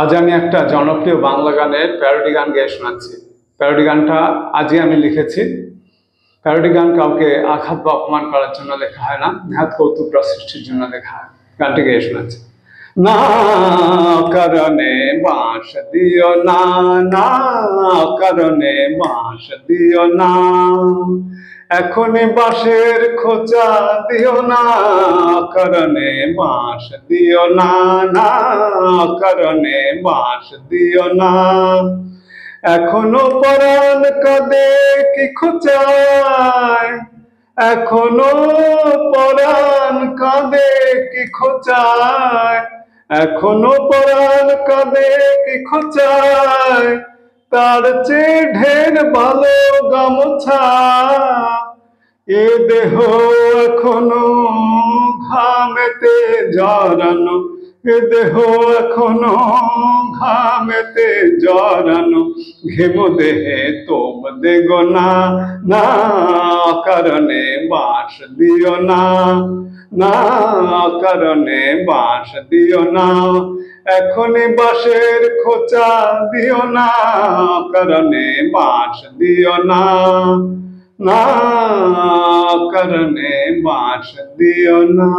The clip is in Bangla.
আজ আমি একটা জনপ্রিয় বাংলা গানের প্যারোডি গান গেয়ে শোনাচ্ছি। প্যারোডি গানটা আজই আমি লিখেছি। প্যারোডি গান কাউকে আঘাত বা অপমান করার জন্য লেখা হয় না, নেহাত কৌতুক বা সৃষ্টির জন্য লেখা হয়। গানটি গেয়ে শোনাচ্ছি। না কারণে বাঁশ দিও না, না কারণে বাঁশ দিও না, এখনই বাঁশের খোঁচা দিও না, কারণে বাঁশ দিও না, না কারণে বাঁশ দিও না, এখনো পরাণ কাঁদে কি খোঁচায়, এখনো পরাণ কাঁদে কি খোঁচায়, এখনো পরাণ কাঁদে কি খোঁচায়, তার চেয়ে ঢের ভালো গামছা, এ দেহ এখনো ঘামেতে জড়ানো, এ দেহ এখনো ঘামেতে জড়ানো, ঘেমো দেহে তোম দেগো না, না কারণে বাঁশ দিও না, না কারণে বাঁশ দিও না, এখনই বাঁশের খোঁচা দিও না, কারণে বাঁশ দিও না, না কারণে বাঁশ দিও না।